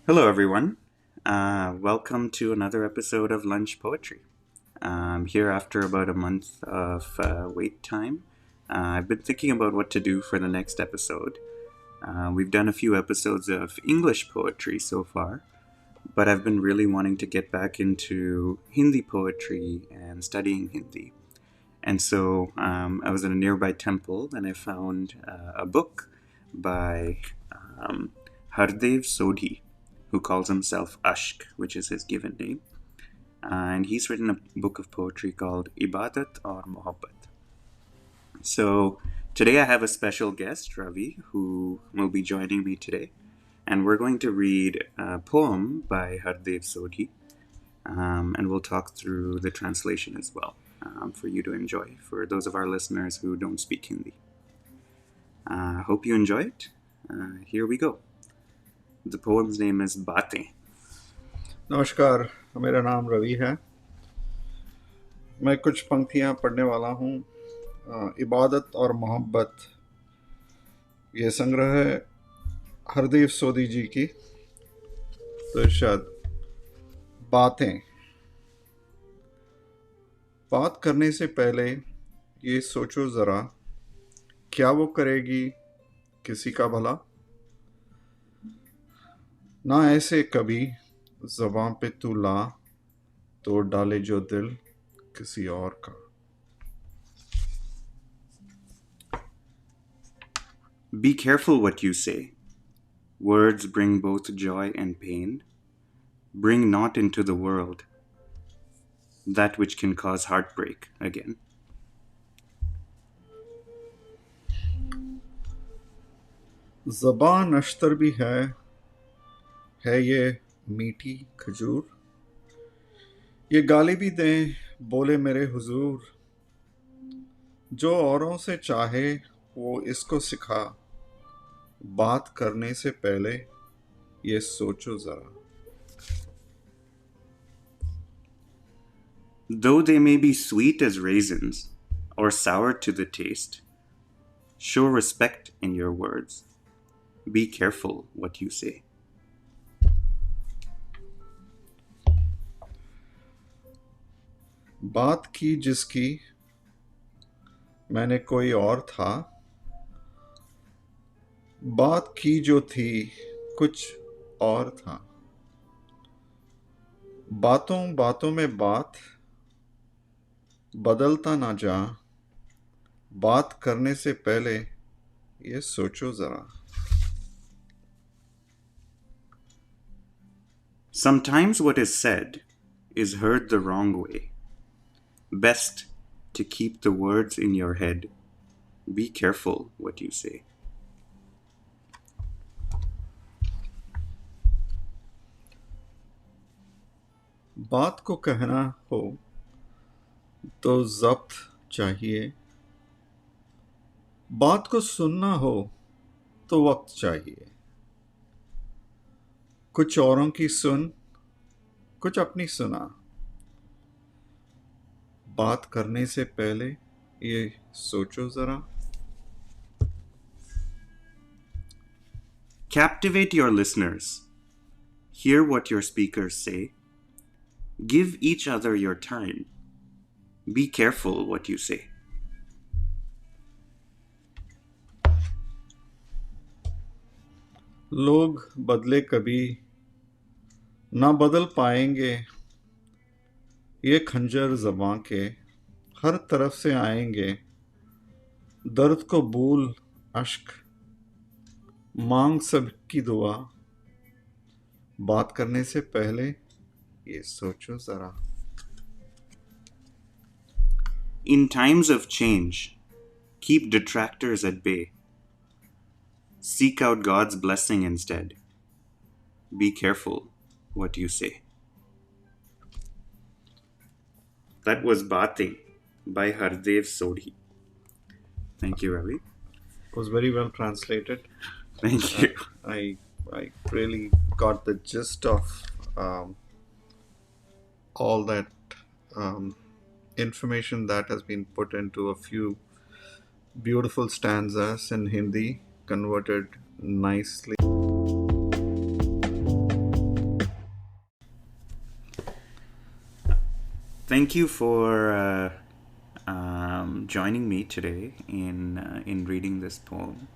Hello, everyone. Welcome to another episode of Lunch Poetry. Here after about a month of wait time. I've been thinking about what to do for the next episode. We've done a few episodes of English poetry so far, but I've been really wanting to get back into Hindi poetry and studying Hindi. And so I was in a nearby temple and I found a book by Hardev Sodhi, who calls himself Ashk, which is his given name. And he's written a book of poetry called Ibadat or Mohabbat. So today I have a special guest, Ravi, who will be joining me today. And we're going to read a poem by Hardev Sodhi, and we'll talk through the translation as well for you to enjoy, for those of our listeners who don't speak Hindi. Hope you enjoy it. Here we go. The poem's name is Baatein. नमस्कार, मेरा नाम रवि है। मैं कुछ पंक्तियाँ पढ़ने वाला हूँ। इबादत और मोहब्बत, ये संग्रह है हरदेव सोधी जी की। तो इरशाद। बातें। बात करने से पहले ये सोचो ज़रा, क्या वो करेगी किसी का भला? ना ऐसे कभी ज़बां पे तू ला, तोड़ डाले जो दिल किसी और का। Be careful what you say. Words bring both joy and pain. Bring not into the world that which can cause heartbreak again. ज़बान नश्तर भी है ये मीठी खजूर। ये गाली भी दें बोले मेरे हुजूर, जो औरों से चाहे वो इसको सिखा, बात करने से पहले ये सोचो ज़रा। Though they may be sweet as raisins or sour to the taste, show respect in your words. Be careful what you say. बात की जिसकी मैंने कोई और था, बात की जो थी कुछ और था। बातों बातों में बात बदलता ना जा, बात करने से पहले ये सोचो ज़रा। Sometimes what is said is heard the wrong way. Best to keep the words in your head. Be careful what you say. बात को कहना हो तो ज़ब्त चाहिए, बात को सुनना हो तो वक्त चाहिए। कुछ औरों की सुन, कुछ अपनी सुना, बात करने से पहले ये सोचो ज़रा। Captivate your listeners. Hear what your speakers say. Give each other your time. Be careful what you say. लोग बदले कभी ना बदल पाएंगे, ये खंजर ज़बां के हर तरफ से आएंगे। दर्द को भूल अश्क, मांग सबकी दुआ, बात करने से पहले ये सोचो ज़रा। In times of change, keep detractors at bay. Seek out God's blessing instead. Be careful what you say. That was Baatein by Hardev Sodhi. Thank you, Ravi. It was very well translated. Thank you. I really got the gist of all that information that has been put into a few beautiful stanzas in Hindi, converted nicely. thank you for joining me today in reading this poem.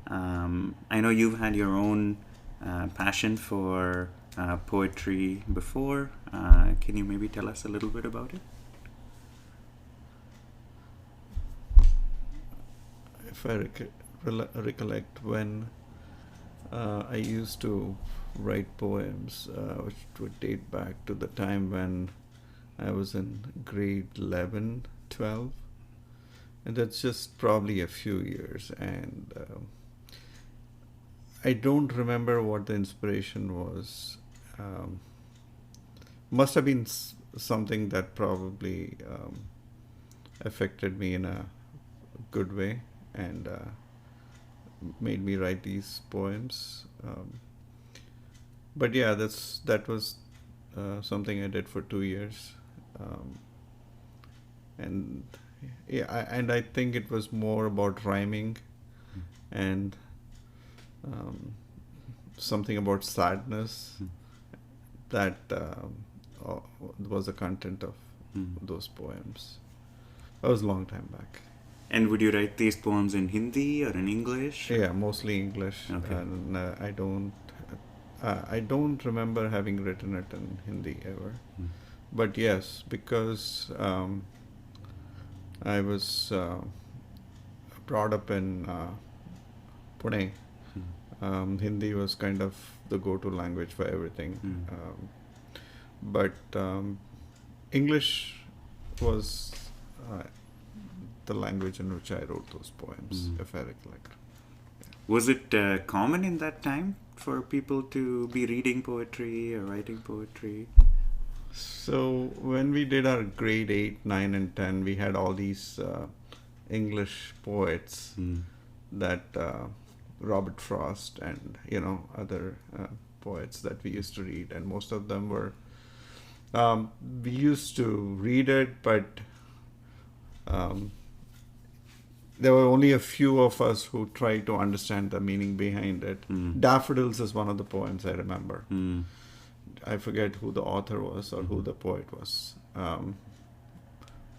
I know you've had your own passion for poetry before. Can you maybe tell us a little bit about it? If I recollect when I used to write poems, which would date back to the time when I was in grade 11, 12, and that's just probably a few years. And I don't remember what the inspiration was. Um, must have been something that probably affected me in a good way and made me write these poems. But yeah, that was something I did for 2 years, um, and yeah, I think it was more about rhyming and um, something about sadness that was the content of those poems. That was a long time back. And would you write these poems in Hindi or in English? Yeah, mostly English, Okay. and I don't remember having written it in Hindi ever. But yes, because I was brought up in Pune, Hindi was kind of the go-to language for everything. But English was the language in which I wrote those poems, if I recollect. Was it common in that time for people to be reading poetry or writing poetry? So when we did our grade 8, 9, and 10, we had all these English poets that Robert Frost and other poets that we used to read, and most of them were we used to read it, but there were only a few of us who tried to understand the meaning behind it. Daffodils is one of the poems I remember. I forget who the author was or who the poet was.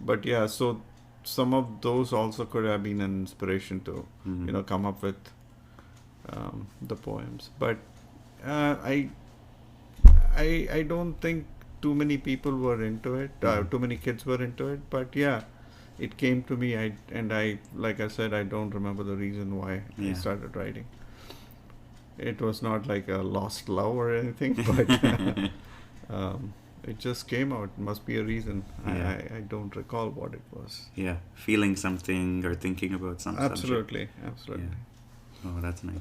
But yeah, so some of those also could have been an inspiration to, come up with the poems. But I don't think too many people were into it. Too many kids were into it. But yeah, it came to me. I like I said, I don't remember the reason why I started writing. It was not like a lost love or anything, but it just came out. Must be a reason. Yeah. I don't recall what it was. Yeah, feeling something or thinking about some subject. Absolutely. Oh, that's nice.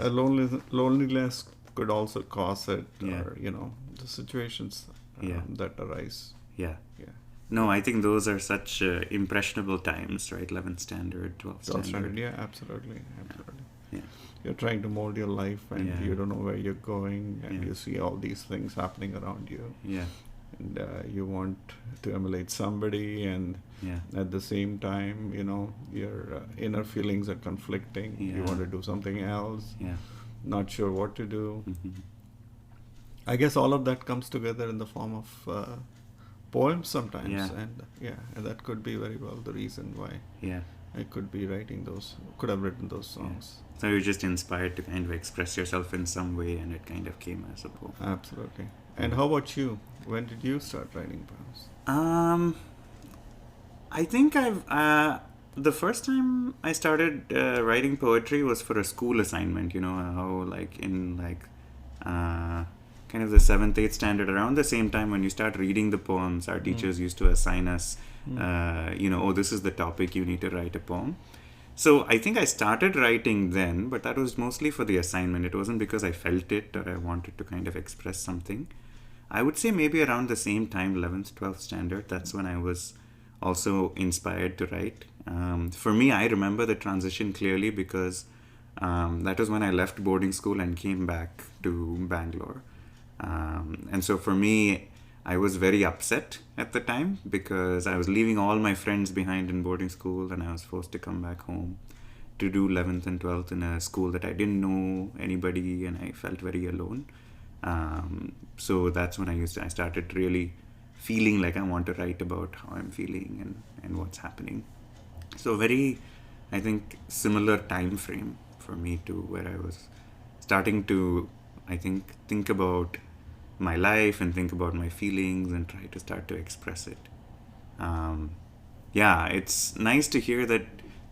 Loneliness could also cause it, Yeah. or the situations that arise. Yeah. Yeah. No, I think those are such impressionable times, right? 11th standard, 12th standard. Yeah, absolutely. Yeah. You're trying to mold your life, and Yeah. you don't know where you're going, and Yeah. you see all these things happening around you. Yeah. And you want to emulate somebody, and Yeah. at the same time, your inner feelings are conflicting. You Yeah. want to do something else, Yeah. not sure what to do. Mhm. I guess all of that comes together in the form of poems sometimes, Yeah. and that could be very well the reason why Yeah. I could have written those songs. So you're just inspired to kind of express yourself in some way, and it kind of came as a poem. Absolutely. And how about you? When did you start writing poems? I think the first time I started writing poetry was for a school assignment. You know how like in kind of the 7th, 8th standard, around the same time when you start reading the poems, our teachers used to assign us, oh, this is the topic, you need to write a poem. So I think I started writing then, but that was mostly for the assignment. It wasn't because I felt it or I wanted to kind of express something. I would say maybe around the same time, 11th, 12th standard, that's when I was also inspired to write. For me, I remember the transition clearly because that was when I left boarding school and came back to Bangalore. And so for me, I was very upset at the time because I was leaving all my friends behind in boarding school and I was forced to come back home to do 11th and 12th in a school that I didn't know anybody, and I felt very alone. So that's when I started really feeling like I want to write about how I'm feeling and what's happening. So very, I think, similar time frame for me to where I was starting to, I think about my life and think about my feelings and try to start to express it. Um, yeah, it's nice to hear that,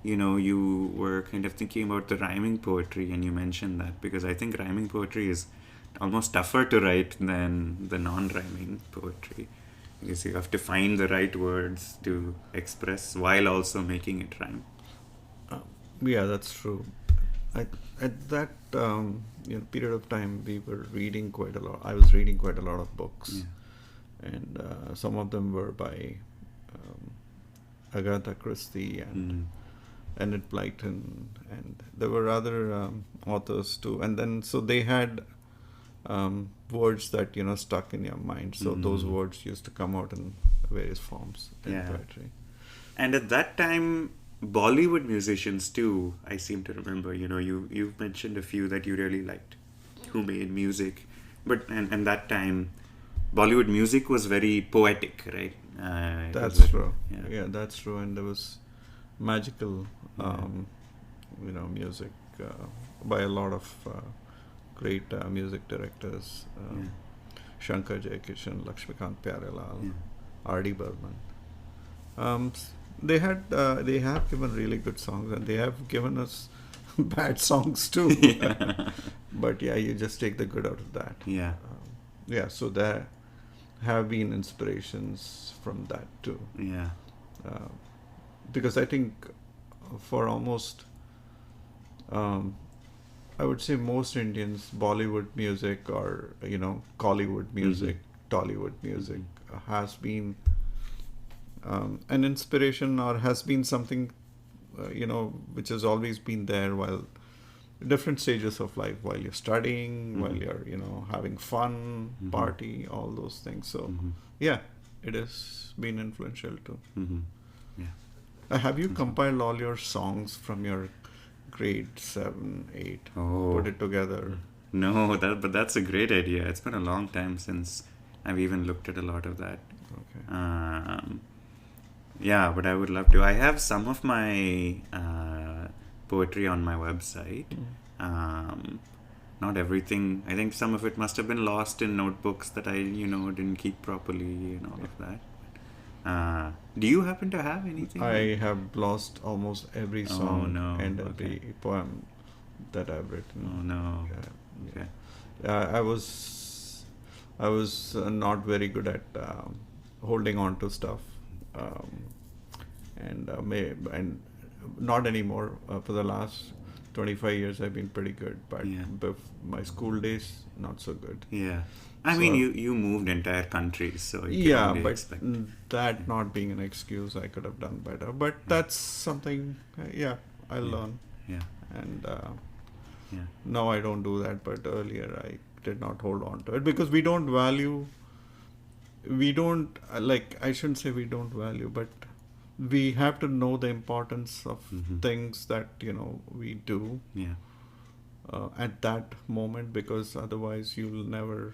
you were kind of thinking about the rhyming poetry and you mentioned that, because I think rhyming poetry is almost tougher to write than the non-rhyming poetry, because you have to find the right words to express while also making it rhyme. Uh, yeah, that's true. At that period of time, we were reading quite a lot. I was reading quite a lot of books, Yeah. and some of them were by um, Agatha Christie and Mm. Enid Blyton, and there were other authors too. And then so they had words that stuck in your mind. So those Mm. words used to come out in various forms in Yeah. poetry. And at that time, Bollywood musicians too, I seem to remember, you've mentioned a few that you really liked who made music. But and that time Bollywood music was very poetic, right? It was That's very, true. yeah. Yeah, that's true. And there was magical, Yeah. music by a lot of great music directors. Yeah. Shankar Jaikishan, Lakshmikant Pyarelal, Yeah. R.D. Burman. They have given really good songs, and they have given us bad songs too. Yeah. But yeah, you just take the good out of that. Yeah. Yeah, so there have been inspirations from that too. Yeah. Uh, because I think for almost, um, I would say most Indians, Bollywood music or Collywood music, Tollywood music has been an inspiration, or has been something which has always been there while different stages of life, while you're studying, while you're having fun, party, all those things. So yeah, it has been influential too. Mm-hmm. Yeah. Have you compiled all your songs from your grade 7, 8, Oh. put it together? No, but that's a great idea. It's been a long time since I've even looked at a lot of that. Okay. Yeah, but I would love to. I have some of my poetry on my website. Not everything. I think some of it must have been lost in notebooks that I, didn't keep properly and all of that. Do you happen to have anything? I have lost almost every Oh, song no. and Okay. every poem that I've written. Oh, no. Yeah. Okay. I was not very good at holding on to stuff, and not anymore. For the last 25 years, I've been pretty good, but Yeah. my school days, not so good. Yeah. I So- mean, you moved entire countries, so you can Yeah, only but expect. that not being an excuse, I could have done better. But that's something, I'll learn. Yeah. And Yeah. now I don't do that, but earlier I did not hold on to it because we don't value. We don't I shouldn't say we don't value, but we have to know the importance of things that we do Yeah. at that moment, because otherwise you'll never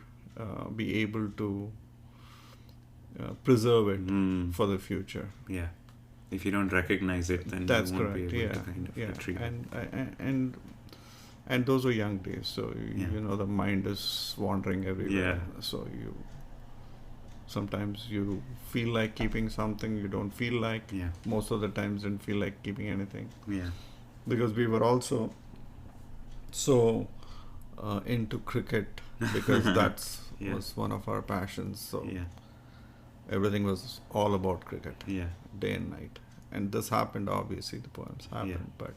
be able to preserve it for the future. Yeah. If you don't recognize it, then That's you won't correct. be able Yeah, to kind of yeah, retrieve it. and those were young days, so Yeah. the mind is wandering everywhere. Yeah. So sometimes you feel like keeping something, you don't feel like. Yeah. Most of the times didn't feel like keeping anything, Yeah. because we were also so into cricket, because that's Yeah. was one of our passions. So Yeah. everything was all about cricket, Yeah. day and night. And this happened, obviously the poems happened, but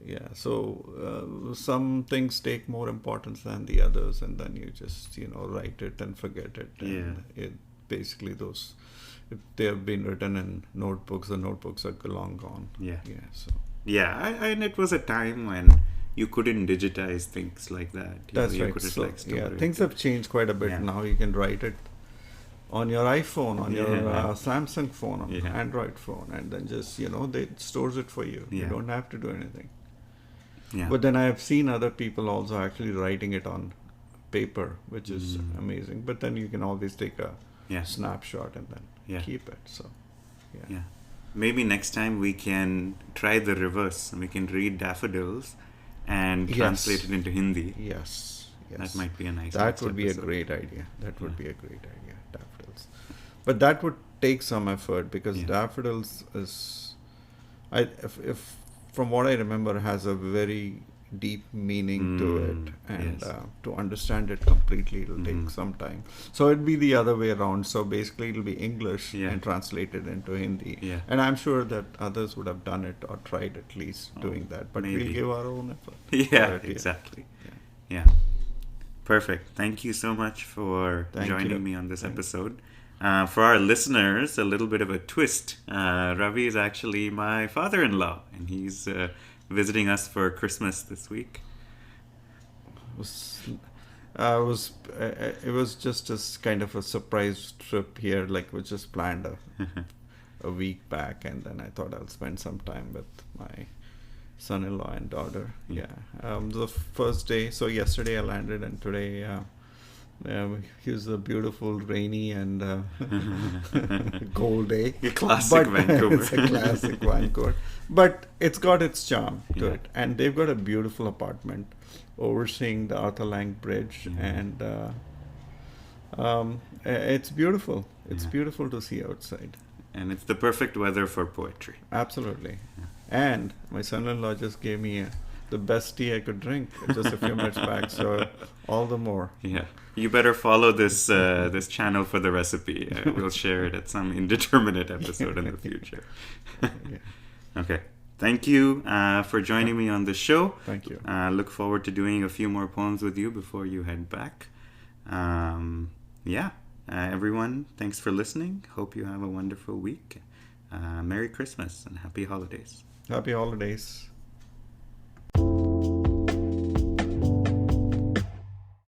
Yeah. so some things take more importance than the others, and then you just write it and forget it. And it basically, those, if they have been written in notebooks, the notebooks are long gone. Yeah. So Yeah. And it was a time when you couldn't digitize things like that. that's you right. couldn't, So store it. things have changed quite a bit. Yeah. Now you can write it on your iPhone, on your Yeah. Samsung phone, on Yeah. Android phone, and then just they stores it for you. You Yeah. don't have to do anything. Yeah. But then I have seen other people also actually writing it on paper, which is amazing. But then you can always take a Yeah. snapshot and then Yeah. keep it. So, yeah. Yeah. Maybe next time we can try the reverse. We can read daffodils and Yes. translate it into Hindi. Yes. Yes. That might be a nice That next would be a episode. great idea. That would Yeah. be a great idea. Daffodils. But that would take some effort because Yeah. daffodils is, if from what I remember, has a very deep meaning to it, and yes. to understand it completely, it'll Mhm. take some time. So it'd be the other way around. So basically, it'll be English Yeah. and translated into Hindi. Yeah. And I'm sure that others would have done it or tried at least doing that. But maybe. we'll give our own effort. Yeah, for it, exactly. Yeah. Yeah. Perfect. Thank you so much for Thank joining you. me on this Thank- episode. For our listeners, a little bit of a twist. Ravi is actually my father-in-law, and he's visiting us for Christmas this week. It was just a kind of a surprise trip here. Like, we just planned a week back, and then I thought I'll spend some time with my son-in-law and daughter. Yeah. The first day, so yesterday I landed, and today here's a beautiful rainy and cold day. A classic Vancouver. It's a classic Vancouver, but it's got its charm to Yeah. it, and they've got a beautiful apartment overseeing the Arthur Lang Bridge, Mhm. and it's beautiful. It's Yeah. beautiful to see outside. And it's the perfect weather for poetry. Absolutely. And my son-in-law just gave me the best tea I could drink just a few minutes back, so all the more. Yeah. You better follow this this channel for the recipe. We'll share it at some indeterminate episode in the future. Yeah. Okay. Thank you for joining me on the show. Thank you. Look forward to doing a few more poems with you before you head back. Everyone, thanks for listening. Hope you have a wonderful week. Merry Christmas and happy holidays. Happy holidays.